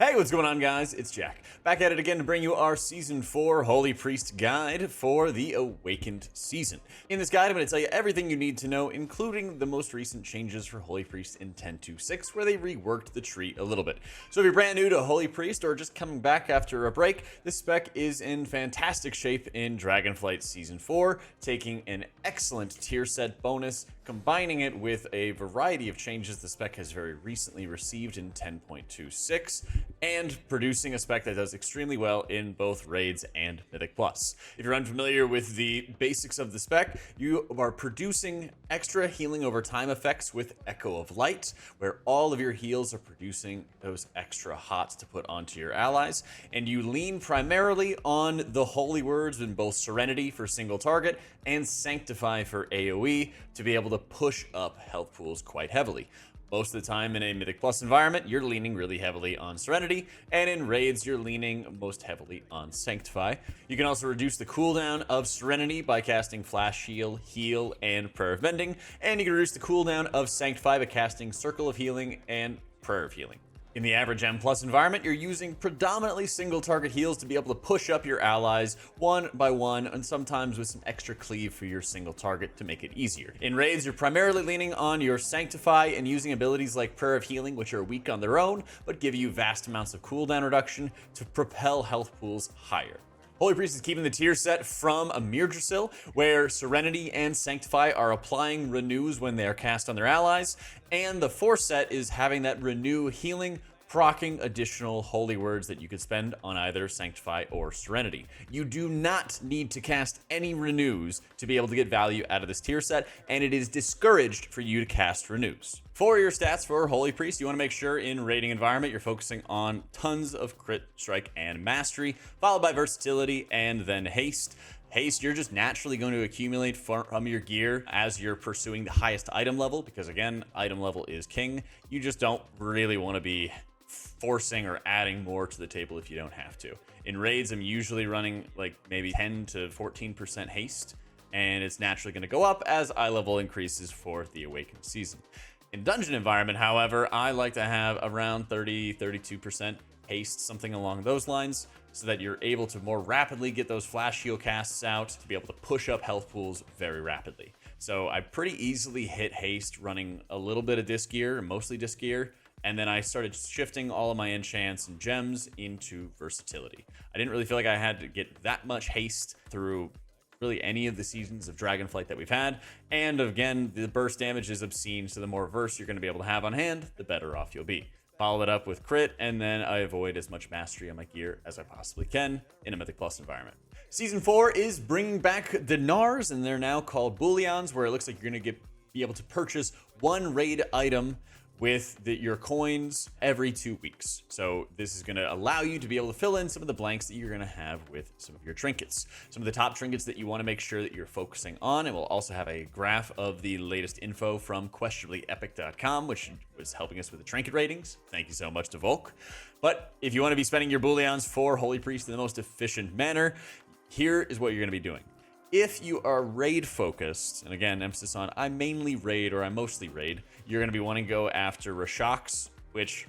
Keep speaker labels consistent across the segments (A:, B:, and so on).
A: Hey, what's going on, guys? It's Jack, back at it again to bring you our Season 4 Holy Priest Guide for the Awakened season. In this guide, I'm going to tell you everything you need to know, including the most recent changes for Holy Priest in 10.2.6, where they reworked the tree a little bit. So if you're brand new to Holy Priest or just coming back after a break, this spec is in fantastic shape in Dragonflight Season 4, taking an excellent tier set bonus, combining it with a variety of changes the spec has very recently received in 10.2.6, and producing a spec that does extremely well in both raids and Mythic Plus. If you're unfamiliar with the basics of the spec, you are producing extra healing over time effects with Echo of Light, where all of your heals are producing those extra hots to put onto your allies, and you lean primarily on the holy words in both Serenity for single target and Sanctify for AoE to be able to push up health pools quite heavily. Most of the time in a Mythic Plus environment, you're leaning really heavily on Serenity, and in raids, you're leaning most heavily on Sanctify. You can also reduce the cooldown of Serenity by casting Flash Heal, and Prayer of Mending, and you can reduce the cooldown of Sanctify by casting Circle of Healing and Prayer of Healing. In the average M Plus environment, you're using predominantly single target heals to be able to push up your allies one by one, and sometimes with some extra cleave for your single target to make it easier. In raids, you're primarily leaning on your Sanctify and using abilities like Prayer of Healing, which are weak on their own, but give you vast amounts of cooldown reduction to propel health pools higher. Holy Priest is keeping the tier set from a Mirdrasil, where Serenity and Sanctify are applying renews when they are cast on their allies, and the Force set is having that renew healing, proccing additional holy words that you could spend on either Sanctify or Serenity. You do not need to cast any renews to be able to get value out of this tier set, and it is discouraged for you to cast renews. For your stats for Holy Priest, you want to make sure in raiding environment you're focusing on tons of crit, strike, and mastery, followed by versatility and then haste. Haste, you're just naturally going to accumulate from your gear as you're pursuing the highest item level, because again, item level is king. You just don't really want to be forcing or adding more to the table if you don't have to. In raids, I'm usually running like maybe 10 to 14% haste, and it's naturally going to go up as eye level increases for the Awakened season. In dungeon environment, however, I like to have around 32% haste, something along those lines, so that you're able to more rapidly get those flash heal casts out to be able to push up health pools very rapidly. So I pretty easily hit haste running a little bit of disc gear, mostly disc gear, and then I started shifting all of my enchants and gems into versatility. I didn't really feel like I had to get that much haste through really any of the seasons of Dragonflight that we've had, and again, the burst damage is obscene, so the more verse you're going to be able to have on hand, the better off you'll be. Follow it up with crit, and then I avoid as much mastery on my gear as I possibly can in a Mythic Plus environment. Season 4 is bringing back dinars, and they're now called bullions, where it looks like you're going to be able to purchase one raid item with your coins every 2 weeks. So this is going to allow you to be able to fill in some of the blanks that you're going to have with some of your trinkets. Some of the top trinkets that you want to make sure that you're focusing on, and we'll also have a graph of the latest info from questionablyepic.com, which was helping us with the trinket ratings. Thank you so much to Volk. But if you want to be spending your bullions for Holy Priest in the most efficient manner, here is what you're going to be doing. If you are raid focused, and again, emphasis on I mainly raid or I mostly raid, you're going to be wanting to go after Rashax, which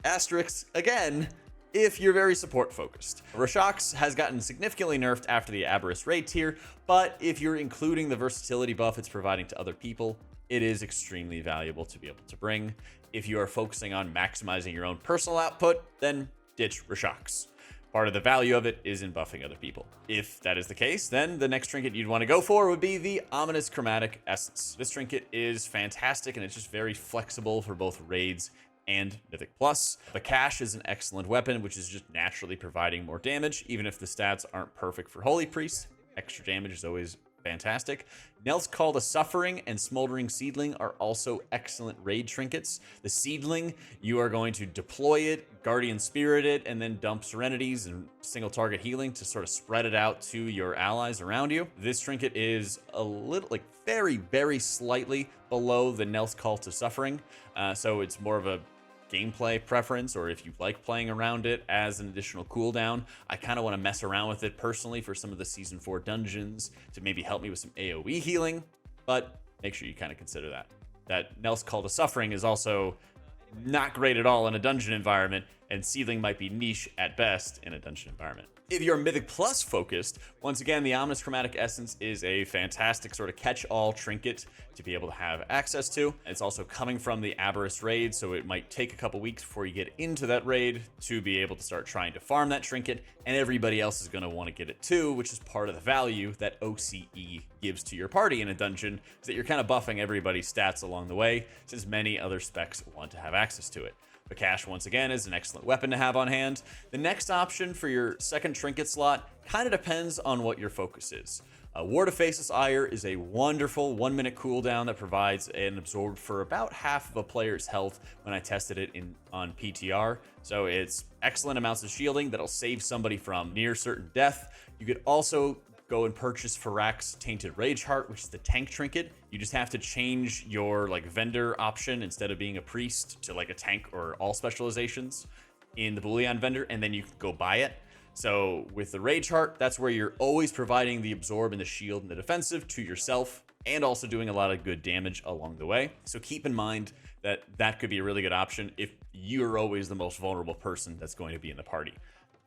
A: asterisk again, if you're very support focused. Rashax has gotten significantly nerfed after the Aberrus raid tier, but if you're including the versatility buff it's providing to other people, it is extremely valuable to be able to bring. If you are focusing on maximizing your own personal output, then ditch Rashax. Part of the value of it is in buffing other people. If that is the case, then the next trinket you'd want to go for would be the Ominous Chromatic Essence. This trinket is fantastic, and it's just very flexible for both raids and Mythic Plus. The Cash is an excellent weapon, which is just naturally providing more damage, even if the stats aren't perfect for Holy Priest. Extra damage is always fantastic. Knell's Call to Suffering and Smoldering Seedling are also excellent raid trinkets. The Seedling, you are going to deploy it, Guardian Spirit it, and then dump Serenities and single target healing to sort of spread it out to your allies around you. This trinket is a little, like very, very slightly below the Knell's Call to Suffering. So it's more of a gameplay preference, or if you like playing around it as an additional cooldown. I kind of want to mess around with it personally for some of the Season 4 dungeons to maybe help me with some AoE healing, but make sure you kind of consider that. That Knell's Call to Suffering is also not great at all in a dungeon environment. and sealing might be niche at best in a dungeon environment. If you're Mythic Plus focused, once again, the Ominous Chromatic Essence is a fantastic sort of catch-all trinket to be able to have access to. It's also coming from the Aberrus raid, so it might take a couple weeks before you get into that raid to be able to start trying to farm that trinket, and everybody else is going to want to get it too, which is part of the value that OCE gives to your party in a dungeon, is that you're kind of buffing everybody's stats along the way, since many other specs want to have access to it. Bakash, once again, is an excellent weapon to have on hand. The next option for your second trinket slot kind of depends on what your focus is. Ward of Faceless Ire is a wonderful 1-minute cooldown that provides an absorb for about half of a player's health when I tested it on PTR. So it's excellent amounts of shielding that'll save somebody from near certain death. You could also go and purchase Farak's Tainted Rage Heart, which is the tank trinket. You just have to change your vendor option instead of being a priest to a tank or all specializations in the Boolean vendor, and then you can go buy it. So with the Rage Heart, that's where you're always providing the absorb and the shield and the defensive to yourself, and also doing a lot of good damage along the way. So keep in mind that that could be a really good option if you're always the most vulnerable person that's going to be in the party.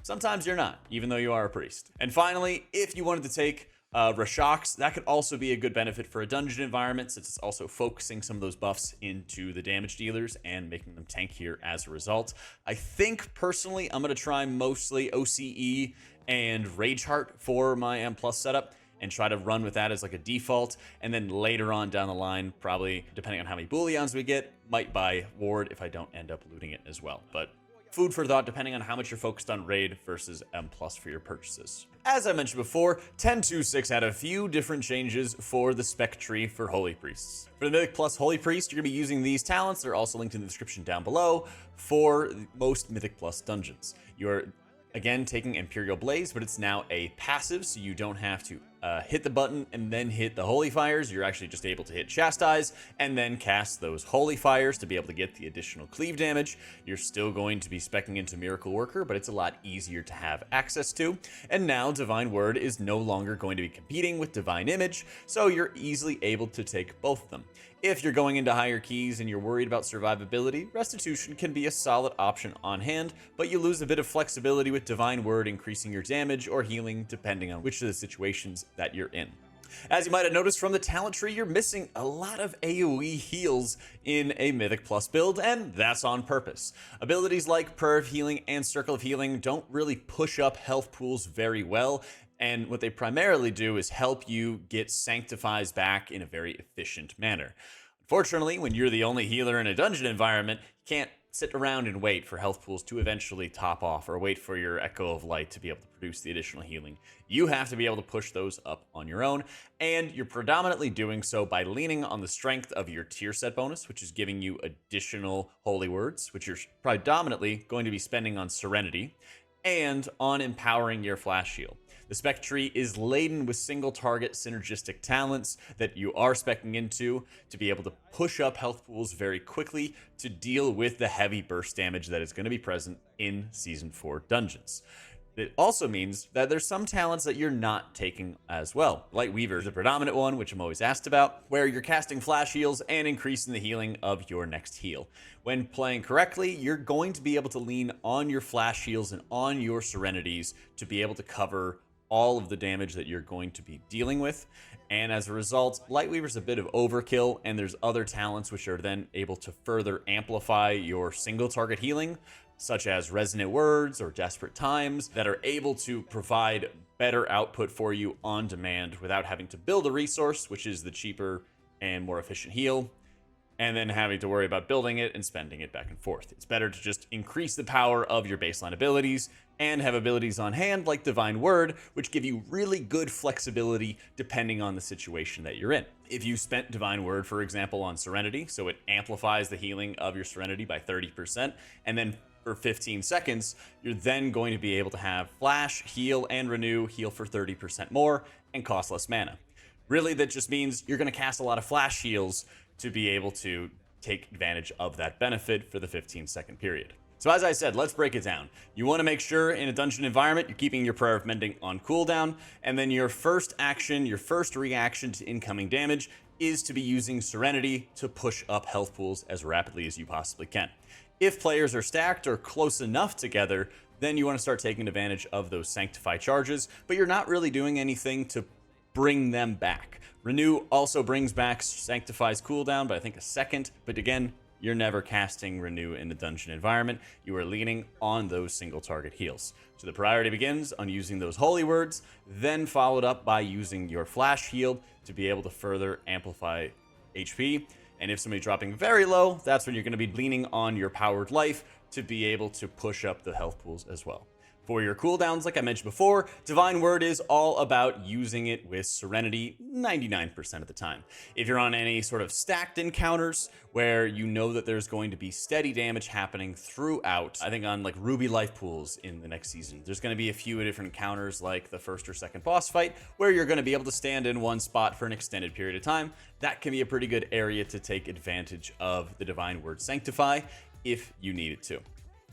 A: Sometimes you're not, even though you are a priest. And finally, if you wanted to take Rashox, that could also be a good benefit for a dungeon environment, since it's also focusing some of those buffs into the damage dealers and making them tankier as a result. I think, personally, I'm going to try mostly OCE and Rage Heart for my M+ setup, and try to run with that as a default, and then later on down the line, probably, depending on how many Booleans we get, might buy Ward if I don't end up looting it as well. But food for thought depending on how much you're focused on raid versus M+ for your purchases. As I mentioned before, 10.2.6 had a few different changes for the spec tree for Holy Priests. For the Mythic Plus Holy Priest, you're going to be using these talents. They're also linked in the description down below for most Mythic Plus dungeons. You're again taking Imperial Blaze, but it's now a passive, so you don't have to hit the button and then hit the Holy Fires. You're actually just able to hit Chastise and then cast those Holy Fires to be able to get the additional cleave damage. You're still going to be speccing into Miracle Worker, but it's a lot easier to have access to. And now Divine Word is no longer going to be competing with Divine Image, so you're easily able to take both of them. If you're going into higher keys and you're worried about survivability, Restitution can be a solid option on hand, but you lose a bit of flexibility with Divine Word increasing your damage or healing depending on which of the situations that you're in. As you might have noticed from the talent tree, you're missing a lot of AoE heals in a Mythic Plus build, and that's on purpose. Abilities like Prayer of Healing and Circle of Healing don't really push up health pools very well, and what they primarily do is help you get Sanctifies back in a very efficient manner. Unfortunately, when you're the only healer in a dungeon environment, you can't sit around and wait for health pools to eventually top off, or wait for your Echo of Light to be able to produce the additional healing. You have to be able to push those up on your own, and you're predominantly doing so by leaning on the strength of your tier set bonus, which is giving you additional holy words, which you're predominantly going to be spending on Serenity, and on empowering your flash shield. The spec tree is laden with single target synergistic talents that you are speccing into to be able to push up health pools very quickly to deal with the heavy burst damage that is going to be present in Season 4 dungeons. It also means that there's some talents that you're not taking as well. Light Weaver is the predominant one, which I'm always asked about, where you're casting flash heals and increasing the healing of your next heal. When playing correctly, you're going to be able to lean on your flash heals and on your serenities to be able to cover all of the damage that you're going to be dealing with. And as a result, Lightweaver's a bit of overkill, and there's other talents which are then able to further amplify your single target healing, such as Resonant Words or Desperate Times, that are able to provide better output for you on demand without having to build a resource, which is the cheaper and more efficient heal, and then having to worry about building it and spending it back and forth. It's better to just increase the power of your baseline abilities and have abilities on hand like Divine Word, which give you really good flexibility depending on the situation that you're in. If you spent Divine Word, for example, on Serenity, so it amplifies the healing of your Serenity by 30%, and then for 15 seconds, you're then going to be able to have Flash, Heal, and Renew, heal for 30% more, and cost less mana. Really, that just means you're going to cast a lot of Flash heals to be able to take advantage of that benefit for the 15-second period. So as I said, let's break it down. You want to make sure in a dungeon environment you're keeping your Prayer of Mending on cooldown, and then your first action, your first reaction to incoming damage is to be using Serenity to push up health pools as rapidly as you possibly can. If players are stacked or close enough together, then you want to start taking advantage of those Sanctify charges, but you're not really doing anything to bring them back. Renew also brings back Sanctify's cooldown by I think a second, but again, you're never casting Renew in the dungeon environment. You are leaning on those single target heals. So the priority begins on using those holy words, then followed up by using your flash heal to be able to further amplify HP. And if somebody's dropping very low, that's when you're going to be leaning on your powered life to be able to push up the health pools as well. For your cooldowns, like I mentioned before, Divine Word is all about using it with Serenity 99% of the time. If you're on any sort of stacked encounters where you know that there's going to be steady damage happening throughout, I think on like Ruby life pools in the next season, there's going to be a few different encounters like the first or second boss fight where you're going to be able to stand in one spot for an extended period of time. That can be a pretty good area to take advantage of the Divine Word Sanctify if you need it to.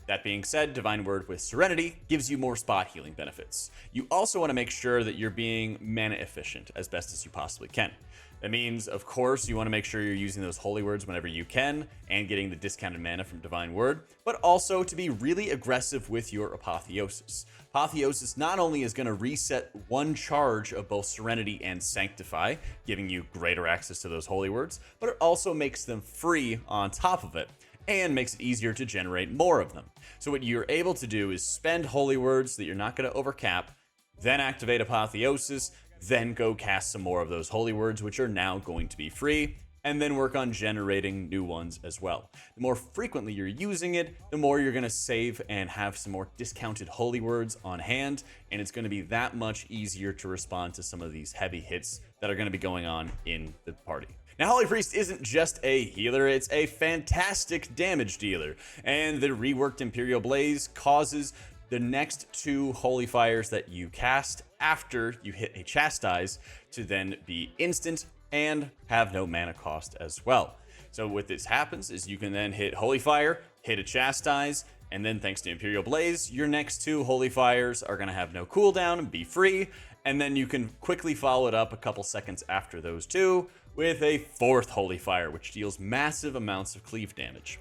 A: That being said, Divine Word with Serenity gives you more spot healing benefits. You also want to make sure that you're being mana efficient as best as you possibly can. That means, of course, you want to make sure you're using those holy words whenever you can and getting the discounted mana from Divine Word, but also to be really aggressive with your Apotheosis. Apotheosis not only is going to reset one charge of both Serenity and Sanctify, giving you greater access to those holy words, but it also makes them free on top of it, and makes it easier to generate more of them. So what you're able to do is spend holy words that you're not going to overcap, then activate Apotheosis, then go cast some more of those holy words, which are now going to be free, and then work on generating new ones as well. The more frequently you're using it, the more you're going to save and have some more discounted holy words on hand, and it's going to be that much easier to respond to some of these heavy hits that are going to be going on in the party. Now, Holy Priest isn't just a healer, it's a fantastic damage dealer, and the reworked Imperial Blaze causes the next two Holy Fires that you cast after you hit a Chastise to then be instant and have no mana cost as well. So what this happens is you can then hit Holy Fire, hit a Chastise, and then thanks to Imperial Blaze, your next two Holy Fires are going to have no cooldown and be free, and then you can quickly follow it up a couple seconds after those two with a fourth Holy Fire, which deals massive amounts of cleave damage.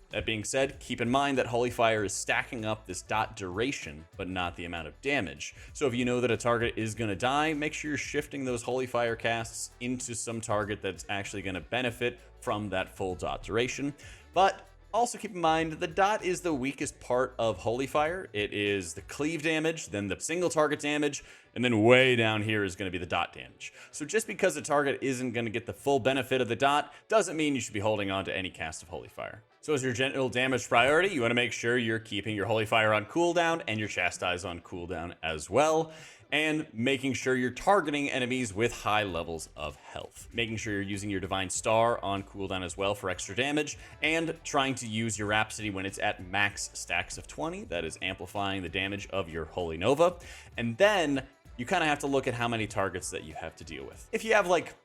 A: That being said, keep in mind that Holy Fire is stacking up this dot duration, but not the amount of damage. So if you know that a target is going to die, make sure you're shifting those Holy Fire casts into some target that's actually going to benefit from that full dot duration. But also keep in mind the dot is the weakest part of Holy Fire. It is the cleave damage, then the single target damage, and then way down here is going to be the dot damage. So just because a target isn't going to get the full benefit of the dot doesn't mean you should be holding on to any cast of Holy Fire. So as your general damage priority, you want to make sure you're keeping your Holy Fire on cooldown and your Chastise on cooldown as well, and making sure you're targeting enemies with high levels of health. Making sure you're using your Divine Star on cooldown as well for extra damage, and trying to use your Rhapsody when it's at max stacks of 20. That is amplifying the damage of your Holy Nova. And then you kind of have to look at how many targets that you have to deal with. If you have like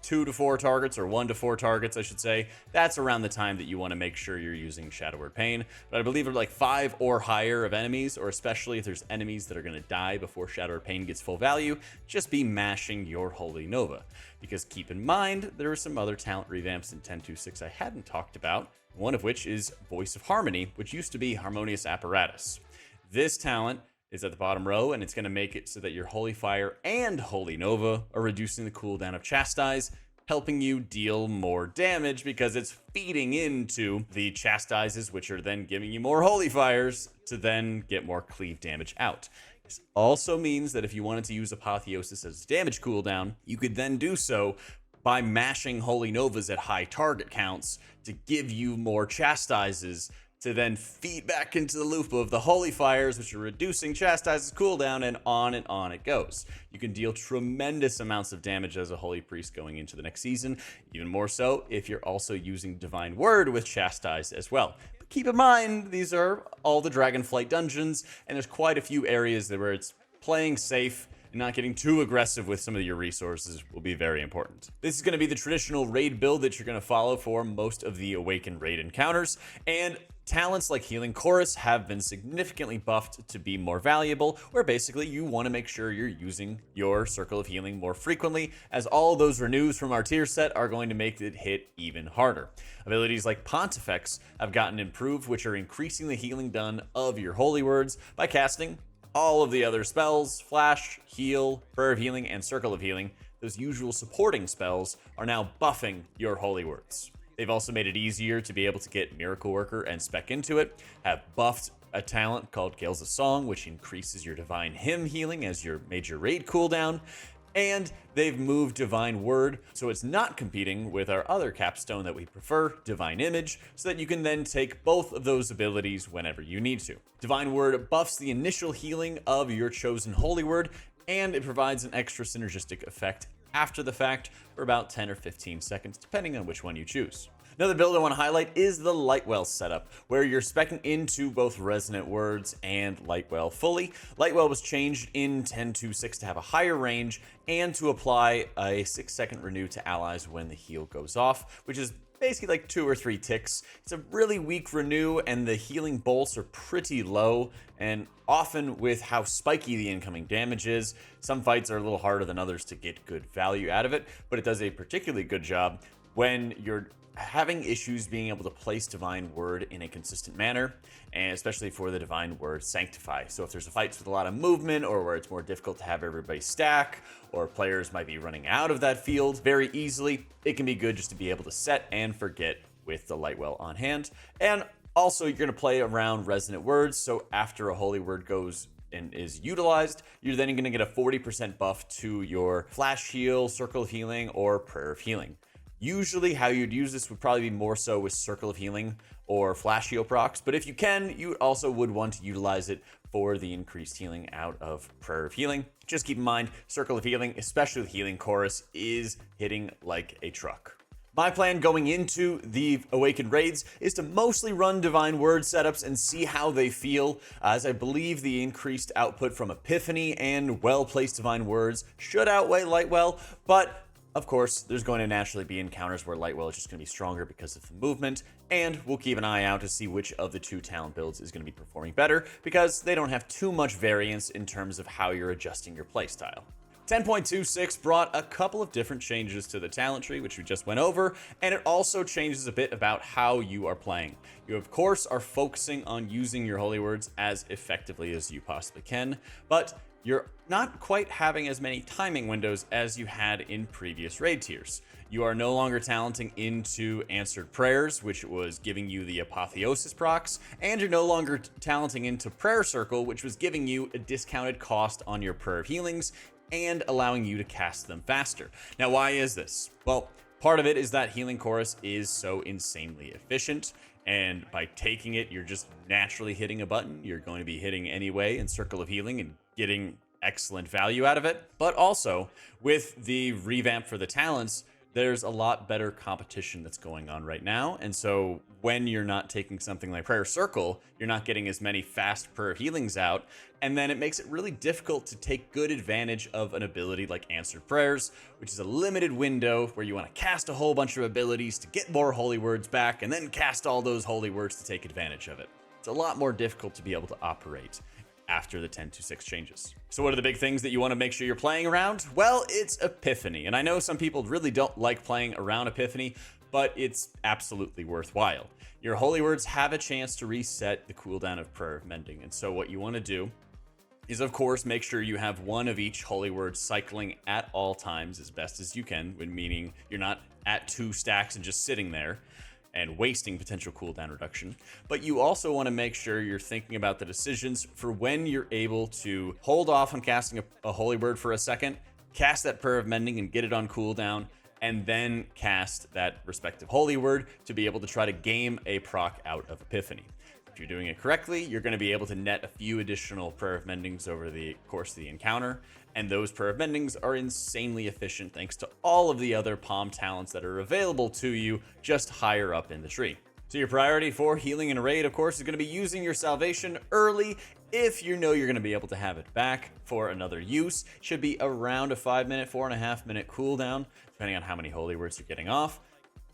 A: 2 to 4 targets, or 1 to 4 targets, I should say, that's around the time that you want to make sure you're using Shadow Word Pain. But I believe they're like 5 or higher of enemies, or especially if there's enemies that are going to die before Shadow Word Pain gets full value, just be mashing your Holy Nova. Because keep in mind, there are some other talent revamps in 10.2.6 I hadn't talked about, one of which is Voice of Harmony, which used to be Harmonious Apparatus. This talent is at the bottom row, and it's going to make it so that your Holy Fire and Holy Nova are reducing the cooldown of Chastise, helping you deal more damage because it's feeding into the Chastises, which are then giving you more Holy Fires to then get more cleave damage out. This also means that if you wanted to use Apotheosis as a damage cooldown, you could then do so by mashing Holy Novas at high target counts to give you more Chastises to then feed back into the loop of the Holy Fires, which are reducing Chastise's cooldown, and on it goes. You can deal tremendous amounts of damage as a Holy Priest going into the next season, even more so if you're also using Divine Word with Chastise as well. But keep in mind, these are all the Dragonflight dungeons, and there's quite a few areas where it's playing safe and not getting too aggressive with some of your resources will be very important. This is going to be the traditional raid build that you're going to follow for most of the Awakened raid encounters, and Talents like Healing Chorus have been significantly buffed to be more valuable, where basically you want to make sure you're using your Circle of Healing more frequently, as all those renews from our tier set are going to make it hit even harder. Abilities like Pontifex have gotten improved, which are increasing the healing done of your Holy Words by casting all of the other spells, Flash, Heal, Prayer of Healing, and Circle of Healing. Those usual supporting spells are now buffing your Holy Words. They've also made it easier to be able to get Miracle Worker and spec into it, have buffed a talent called Gales of Song, which increases your Divine Hymn healing as your major raid cooldown, and they've moved Divine Word so it's not competing with our other capstone that we prefer, Divine Image, so that you can then take both of those abilities whenever you need to. Divine Word buffs the initial healing of your chosen Holy Word, and it provides an extra synergistic effect after the fact for about 10 or 15 seconds, depending on which one you choose. Another build I want to highlight is the Lightwell setup, where you're speccing into both Resonant Words and Lightwell fully. Lightwell was changed in 10.2.6 to have a higher range and to apply a 6-second renew to allies when the heal goes off, which is basically like 2 or 3 ticks. It's a really weak renew, and the healing bolts are pretty low, and often with how spiky the incoming damage is, some fights are a little harder than others to get good value out of it, but it does a particularly good job when you're having issues being able to place Divine Word in a consistent manner, and especially for the Divine Word Sanctify. So if there's a fight with a lot of movement, or where it's more difficult to have everybody stack, or players might be running out of that field very easily, it can be good just to be able to set and forget with the Lightwell on hand. And also, you're going to play around Resonant Words, so after a Holy Word goes and is utilized, you're then going to get a 40% buff to your Flash Heal, Circle of Healing, or Prayer of Healing. Usually how you'd use this would probably be more so with Circle of Healing or Flash Heal procs, but if you can, you also would want to utilize it for the increased healing out of Prayer of Healing. Just keep in mind, Circle of Healing, especially with Healing Chorus, is hitting like a truck. My plan going into the Awakened raids is to mostly run Divine Word setups and see how they feel, as I believe the increased output from Epiphany and well-placed Divine Words should outweigh Lightwell, but of course, there's going to naturally be encounters where Lightwell is just going to be stronger because of the movement, and we'll keep an eye out to see which of the 2 talent builds is going to be performing better, because they don't have too much variance in terms of how you're adjusting your playstyle. 10.26 brought a couple of different changes to the talent tree, which we just went over, and it also changes a bit about how you are playing. You, of course, are focusing on using your Holy Words as effectively as you possibly can, but you're not quite having as many timing windows as you had in previous raid tiers. You are no longer talenting into Answered Prayers, which was giving you the Apotheosis procs, and you're no longer talenting into Prayer Circle, which was giving you a discounted cost on your Prayer of Healings and allowing you to cast them faster. Now, why is this? Well, part of it is that Healing Chorus is so insanely efficient, and by taking it, you're just naturally hitting a button. You're going to be hitting anyway in Circle of Healing and getting excellent value out of it. But also, with the revamp for the talents, there's a lot better competition that's going on right now. And so when you're not taking something like Prayer Circle, you're not getting as many fast Prayer Healings out. And then it makes it really difficult to take good advantage of an ability like Answered Prayers, which is a limited window where you want to cast a whole bunch of abilities to get more Holy Words back, and then cast all those Holy Words to take advantage of it. It's a lot more difficult to be able to operate after the 10.2.6 changes. So what are the big things that you want to make sure you're playing around? Well, it's Epiphany. And I know some people really don't like playing around Epiphany, but it's absolutely worthwhile. Your Holy Words have a chance to reset the cooldown of Prayer of Mending. And so what you want to do is, of course, make sure you have one of each Holy Word cycling at all times as best as you can, meaning you're not at 2 stacks and just sitting there and wasting potential cooldown reduction. But you also want to make sure you're thinking about the decisions for when you're able to hold off on casting a Holy Word for a second, cast that Prayer of Mending and get it on cooldown, and then cast that respective Holy Word to be able to try to game a proc out of Epiphany. If you're doing it correctly, you're going to be able to net a few additional Prayer of Mendings over the course of the encounter, and those Prayer of Mendings are insanely efficient thanks to all of the other Palm talents that are available to you just higher up in the tree. So your priority for healing in a raid, of course, is going to be using your Salvation early if you know you're going to be able to have it back for another use. Should be around a 5-minute, 4.5-minute cooldown, depending on how many Holy Words you're getting off.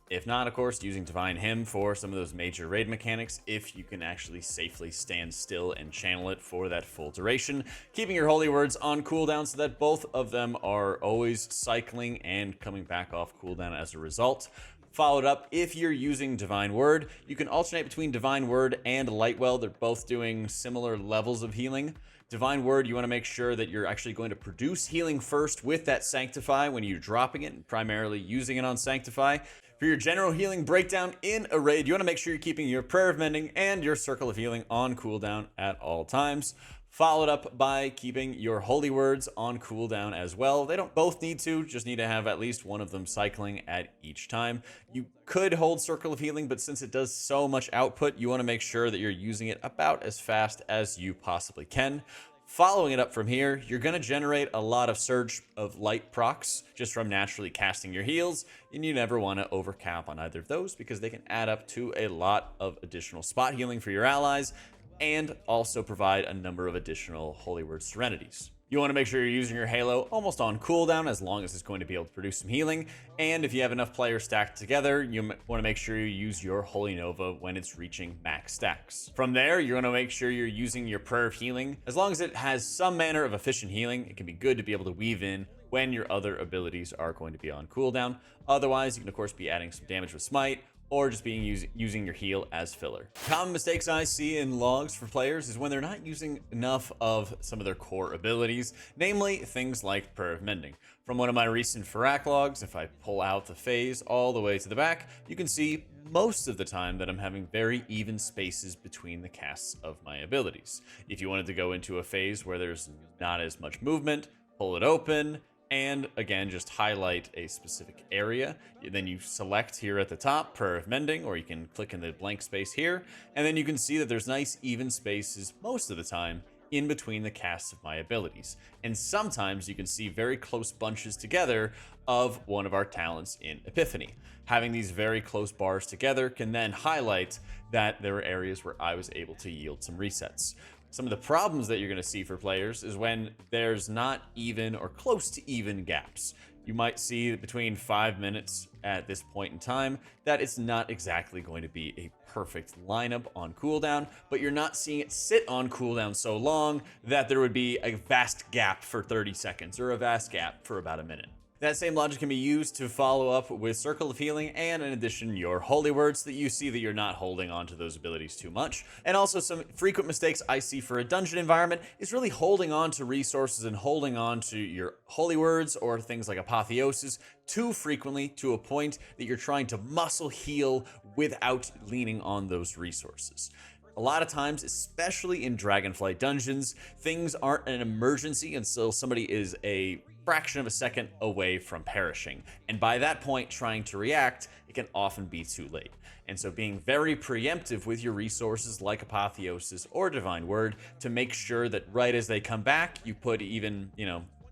A: If not, of course, using Divine Hymn for some of those major raid mechanics if you can actually safely stand still and channel it for that full duration. Keeping your holy words on cooldown so that both of them are always cycling and coming back off cooldown as a result. Followed up, if you're using Divine Word, you can alternate between Divine Word and Lightwell. They're both doing similar levels of healing. Divine Word, you want to make sure that you're actually going to produce healing first with that Sanctify when you're dropping it, and primarily using it on Sanctify. For your general healing breakdown in a raid, you want to make sure you're keeping your Prayer of Mending and your Circle of Healing on cooldown at all times. Followed up by keeping your holy words on cooldown as well. They don't both need to, just need to have at least one of them cycling at each time. You could hold Circle of Healing, but since it does so much output, you want to make sure that you're using it about as fast as you possibly can. Following it up from here, you're going to generate a lot of Surge of Light procs just from naturally casting your heals, and you never want to overcap on either of those because they can add up to a lot of additional spot healing for your allies, and also provide a number of additional Holy Word Serenities. You want to make sure you're using your Halo almost on cooldown as long as it's going to be able to produce some healing, and if you have enough players stacked together, you want to make sure you use your Holy Nova when it's reaching max stacks. From there, you're going to make sure you're using your Prayer of Healing. As long as it has some manner of efficient healing, it can be good to be able to weave in when your other abilities are going to be on cooldown. Otherwise, you can of course be adding some damage with Smite, or just using your heal as filler. Common mistakes I see in logs for players is when they're not using enough of some of their core abilities, namely things like Prayer of Mending. From one of my recent Farak logs, if I pull out the phase all the way to the back, you can see most of the time that I'm having very even spaces between the casts of my abilities. If you wanted to go into a phase where there's not as much movement, pull it open, and again, just highlight a specific area. Then you select here at the top, Prayer of Mending, or you can click in the blank space here, and then you can see that there's nice even spaces most of the time in between the casts of my abilities. And sometimes you can see very close bunches together of one of our talents in Epiphany. Having these very close bars together can then highlight that there were areas where I was able to yield some resets. Some of the problems that you're going to see for players is when there's not even or close to even gaps. You might see between 5 minutes at this point in time that it's not exactly going to be a perfect lineup on cooldown, but you're not seeing it sit on cooldown so long that there would be a vast gap for 30 seconds or a vast gap for about a minute. That same logic can be used to follow up with Circle of Healing and in addition your Holy Words so that you see that you're not holding on to those abilities too much. And also some frequent mistakes I see for a dungeon environment is really holding on to resources and holding on to your Holy Words or things like Apotheosis too frequently to a point that you're trying to muscle heal without leaning on those resources. A lot of times, especially in Dragonflight dungeons, things aren't an emergency until somebody is a fraction of a second away from perishing. And by that point, trying to react, it can often be too late. And so being very preemptive with your resources like Apotheosis or Divine Word to make sure that right as they come back, you put even,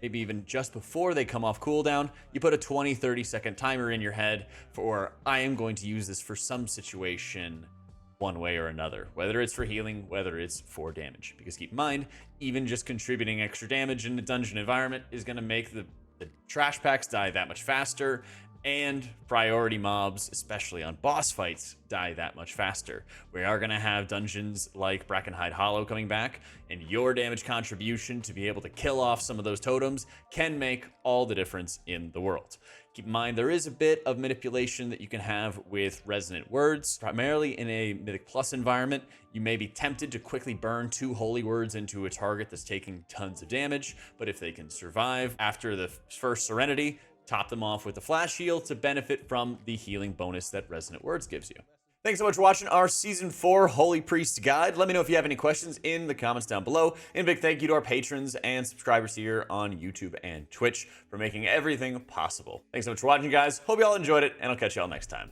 A: maybe even just before they come off cooldown, you put a 20-30 second timer in your head for, I am going to use this for some situation one way or another, whether it's for healing, whether it's for damage. Because keep in mind, even just contributing extra damage in the dungeon environment is going to make the trash packs die that much faster, and priority mobs, especially on boss fights, die that much faster. We are going to have dungeons like Brackenhide Hollow coming back, and your damage contribution to be able to kill off some of those totems can make all the difference in the world. Keep in mind, there is a bit of manipulation that you can have with Resonant Words. Primarily in a Mythic Plus environment, you may be tempted to quickly burn 2 Holy Words into a target that's taking tons of damage, but if they can survive after the first Serenity, top them off with the Flash Heal to benefit from the healing bonus that Resonant Words gives you. Thanks so much for watching our Season 4 Holy Priest Guide. Let me know if you have any questions in the comments down below. And a big thank you to our patrons and subscribers here on YouTube and Twitch for making everything possible. Thanks so much for watching, guys. Hope you all enjoyed it, and I'll catch you all next time.